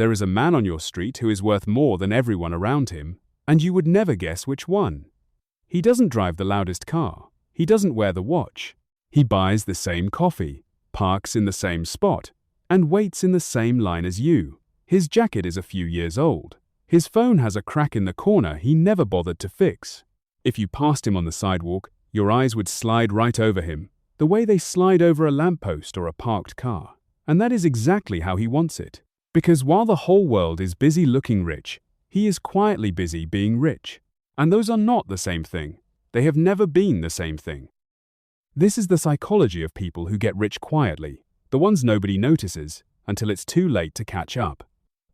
There is a man on your street who is worth more than everyone around him, and you would never guess which one. He doesn't drive the loudest car. He doesn't wear the watch. He buys the same coffee, parks in the same spot, and waits in the same line as you. His jacket is a few years old. His phone has a crack in the corner he never bothered to fix. If you passed him on the sidewalk, your eyes would slide right over him, the way they slide over a lamppost or a parked car. And that is exactly how he wants it. Because while the whole world is busy looking rich, he is quietly busy being rich. And those are not the same thing. They have never been the same thing. This is the psychology of people who get rich quietly, the ones nobody notices until it's too late to catch up.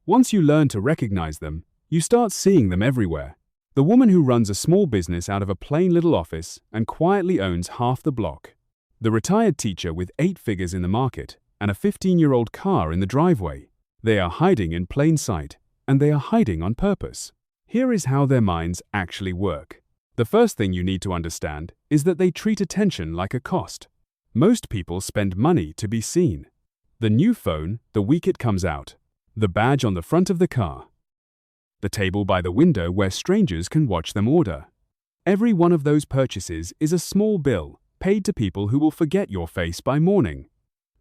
Once you learn to recognize them, you start seeing them everywhere. The woman who runs a small business out of a plain little office and quietly owns half the block. The retired teacher with 8 figures in the market and a 15-year-old car in the driveway. They are hiding in plain sight, and they are hiding on purpose. Here is how their minds actually work. The first thing you need to understand is that they treat attention like a cost. Most people spend money to be seen. The new phone the week it comes out. The badge on the front of the car. The table by the window where strangers can watch them order. Every one of those purchases is a small bill paid to people who will forget your face by morning.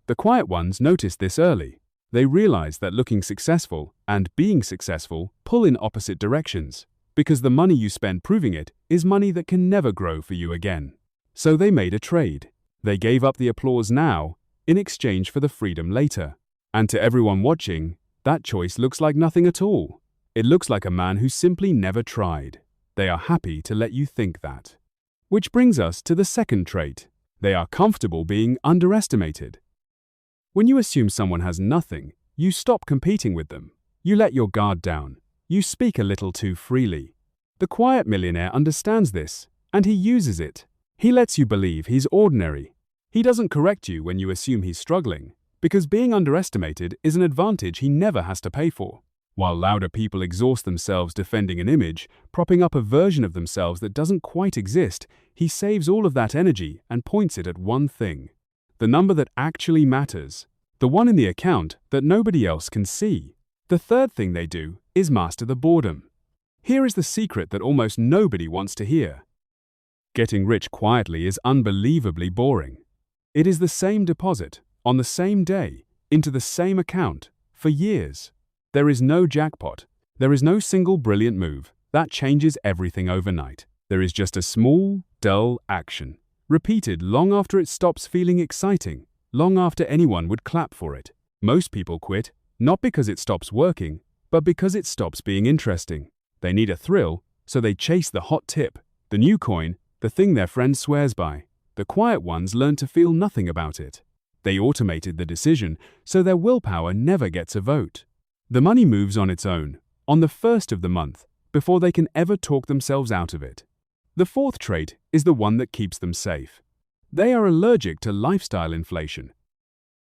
The quiet ones notice this early. They realize that looking successful and being successful pull in opposite directions, because the money you spend proving it is money that can never grow for you again. So they made a trade. They gave up the applause now in exchange for the freedom later. And to everyone watching, that choice looks like nothing at all. It looks like a man who simply never tried. They are happy to let you think that. Which brings us to the second trait. They are comfortable being underestimated. When you assume someone has nothing, you stop competing with them. You let your guard down. You speak a little too freely. The quiet millionaire understands this, and he uses it. He lets you believe he's ordinary. He doesn't correct you when you assume he's struggling, because being underestimated is an advantage he never has to pay for. While louder people exhaust themselves defending an image, propping up a version of themselves that doesn't quite exist, he saves all of that energy and points it at one thing. The number that actually matters. The one in the account that nobody else can see. The third thing they do is master the boredom. Here is the secret that almost nobody wants to hear. Getting rich quietly is unbelievably boring. It is the same deposit, on the same day, into the same account, for years. There is no jackpot. There is no single brilliant move that changes everything overnight. There is just a small, dull action, repeated long after it stops feeling exciting, long after anyone would clap for it. Most people quit, not because it stops working, but because it stops being interesting. They need a thrill, so they chase the hot tip, the new coin, the thing their friend swears by. The quiet ones learn to feel nothing about it. They automated the decision, so their willpower never gets a vote. The money moves on its own, on the first of the month, before they can ever talk themselves out of it. The fourth trait is the one that keeps them safe. They are allergic to lifestyle inflation.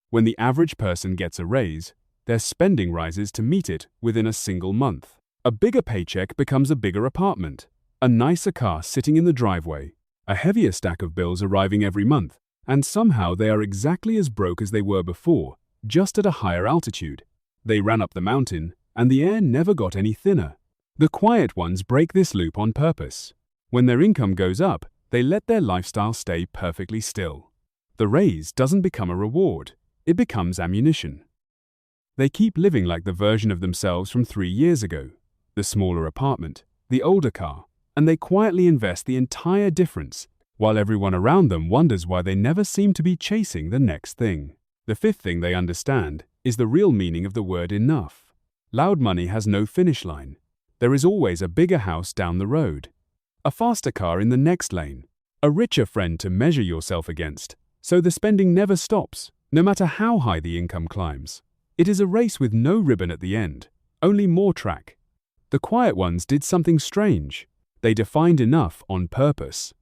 When the average person gets a raise, their spending rises to meet it within a single month. A bigger paycheck becomes a bigger apartment, a nicer car sitting in the driveway, a heavier stack of bills arriving every month, and somehow they are exactly as broke as they were before, just at a higher altitude. They ran up the mountain, and the air never got any thinner. The quiet ones break this loop on purpose. When their income goes up, they let their lifestyle stay perfectly still. The raise doesn't become a reward, it becomes ammunition. They keep living like the version of themselves from 3 years ago, the smaller apartment, the older car, and they quietly invest the entire difference, while everyone around them wonders why they never seem to be chasing the next thing. The fifth thing they understand is the real meaning of the word enough. Loud money has no finish line. There is always a bigger house down the road, a faster car in the next lane, a richer friend to measure yourself against, so the spending never stops, no matter how high the income climbs. It is a race with no ribbon at the end, only more track. The quiet ones did something strange. They defined enough on purpose.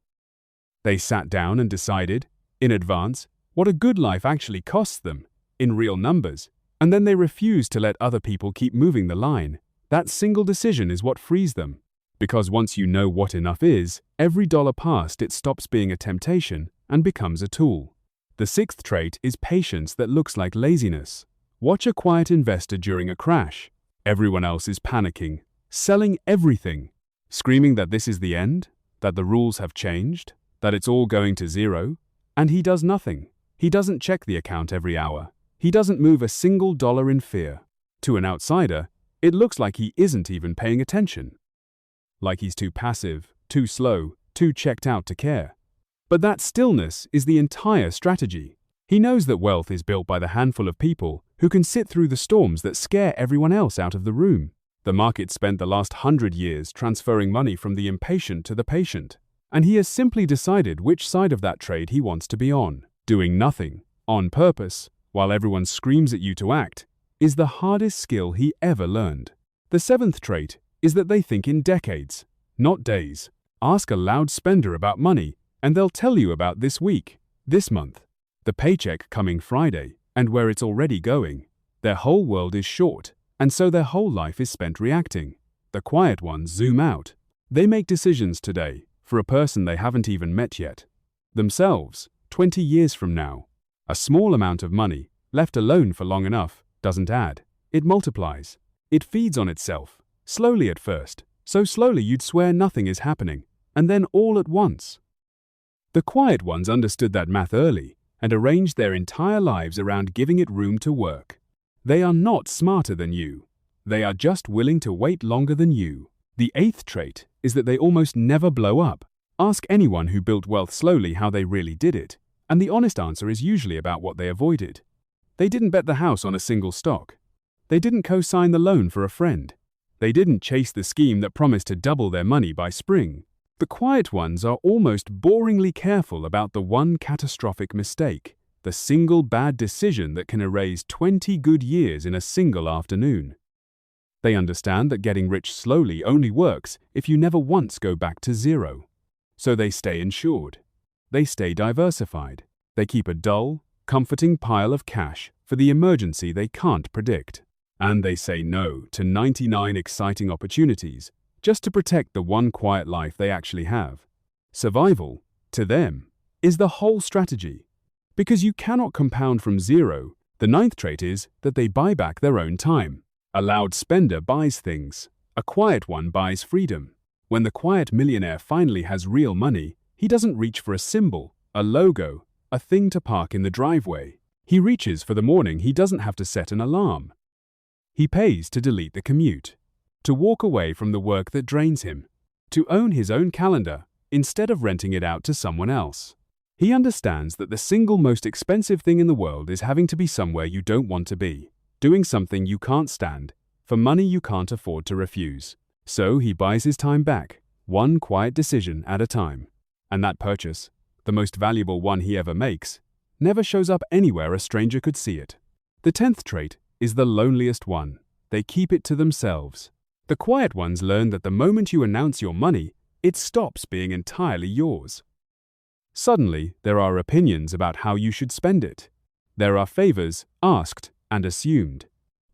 They sat down and decided, in advance, what a good life actually costs them, in real numbers, and then they refused to let other people keep moving the line. That single decision is what frees them. Because once you know what enough is, every dollar passed it stops being a temptation and becomes a tool. The sixth trait is patience that looks like laziness. Watch a quiet investor during a crash. Everyone else is panicking, selling everything, screaming that this is the end, that the rules have changed, that it's all going to zero, and he does nothing. He doesn't check the account every hour. He doesn't move a single dollar in fear. To an outsider, it looks like he isn't even paying attention. Like he's too passive, too slow, too checked out to care. But that stillness is the entire strategy. He knows that wealth is built by the handful of people who can sit through the storms that scare everyone else out of the room. The market spent the last 100 years transferring money from the impatient to the patient, and he has simply decided which side of that trade he wants to be on. Doing nothing, on purpose, while everyone screams at you to act, is the hardest skill he ever learned. The seventh trait is that they think in decades, not days. Ask a loud spender about money, and they'll tell you about this week, this month, the paycheck coming Friday, and where it's already going. Their whole world is short, and so their whole life is spent reacting. The quiet ones zoom out. They make decisions today for a person they haven't even met yet. Themselves, 20 years from now. A small amount of money, left alone for long enough, doesn't add. It multiplies. It feeds on itself, slowly at first, so slowly you'd swear nothing is happening, and then all at once. The quiet ones understood that math early and arranged their entire lives around giving it room to work. They are not smarter than you. They are just willing to wait longer than you. The eighth trait is that they almost never blow up. Ask anyone who built wealth slowly how they really did it, and the honest answer is usually about what they avoided. They didn't bet the house on a single stock. They didn't co-sign the loan for a friend. They didn't chase the scheme that promised to double their money by spring. The quiet ones are almost boringly careful about the one catastrophic mistake, the single bad decision that can erase 20 good years in a single afternoon. They understand that getting rich slowly only works if you never once go back to zero. So they stay insured. They stay diversified. They keep a dull, comforting pile of cash for the emergency they can't predict. And they say no to 99 exciting opportunities just to protect the one quiet life they actually have. Survival, to them, is the whole strategy. Because you cannot compound from zero, the ninth trait is that they buy back their own time. A loud spender buys things. A quiet one buys freedom. When the quiet millionaire finally has real money, he doesn't reach for a symbol, a logo, a thing to park in the driveway. He reaches for the morning he doesn't have to set an alarm. He pays to delete the commute, to walk away from the work that drains him, to own his own calendar instead of renting it out to someone else. He understands that the single most expensive thing in the world is having to be somewhere you don't want to be, doing something you can't stand, for money you can't afford to refuse. So he buys his time back, one quiet decision at a time. And that purchase, the most valuable one he ever makes, never shows up anywhere a stranger could see it. The 10th trait is the loneliest one. They keep it to themselves. The quiet ones learn that the moment you announce your money, it stops being entirely yours. Suddenly, there are opinions about how you should spend it. There are favors asked and assumed.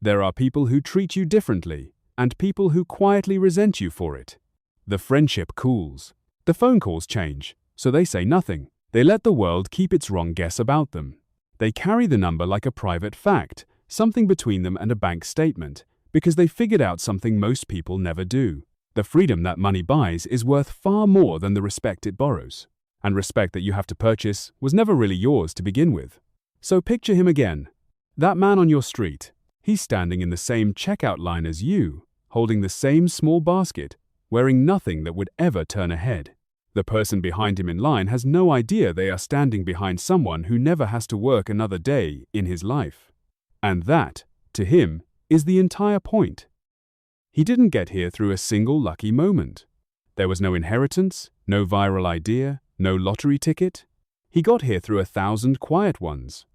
There are people who treat you differently, and people who quietly resent you for it. The friendship cools. The phone calls change, so they say nothing. They let the world keep its wrong guess about them. They carry the number like a private fact, something between them and a bank statement, because they figured out something most people never do. The freedom that money buys is worth far more than the respect it borrows. And respect that you have to purchase was never really yours to begin with. So picture him again. That man on your street. He's standing in the same checkout line as you, holding the same small basket, wearing nothing that would ever turn a head. The person behind him in line has no idea they are standing behind someone who never has to work another day in his life. And that, to him, is the entire point. He didn't get here through a single lucky moment. There was no inheritance, no viral idea, no lottery ticket. He got here through 1,000 quiet ones.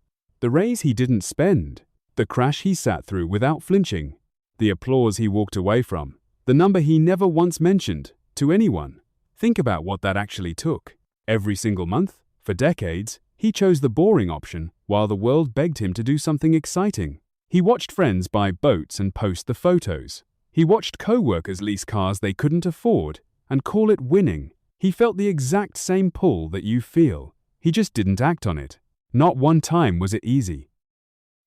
The raise he didn't spend, the crash he sat through without flinching, the applause he walked away from, the number he never once mentioned to anyone. Think about what that actually took. Every single month, for decades, he chose the boring option while the world begged him to do something exciting. He watched friends buy boats and post the photos. He watched co-workers lease cars they couldn't afford and call it winning. He felt the exact same pull that you feel. He just didn't act on it. Not one time was it easy.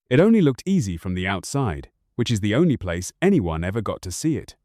It only looked easy from the outside. which is the only place anyone ever got to see it.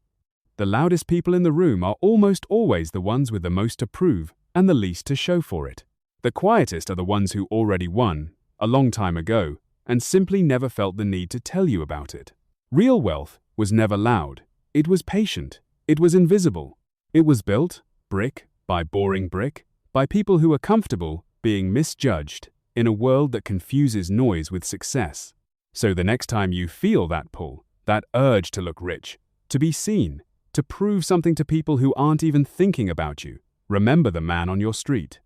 The loudest people in the room are almost always the ones with the most to prove and the least to show for it. The quietest are the ones who already won, a long time ago, and simply never felt the need to tell you about it. Real wealth was never loud. It was patient. It was invisible. It was built, brick by boring brick, by people who are comfortable being misjudged in a world that confuses noise with success. So the next time you feel that pull, that urge to look rich, to be seen, to prove something to people who aren't even thinking about you, remember the man on your street.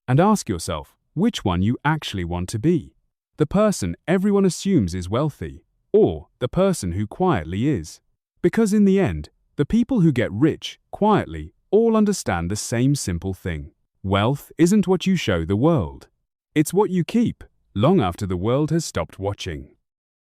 And ask yourself which one you actually want to be. The person everyone assumes is wealthy, or the person who quietly is. Because in the end, the people who get rich quietly all understand the same simple thing. Wealth isn't what you show the world. It's what you keep long after the world has stopped watching.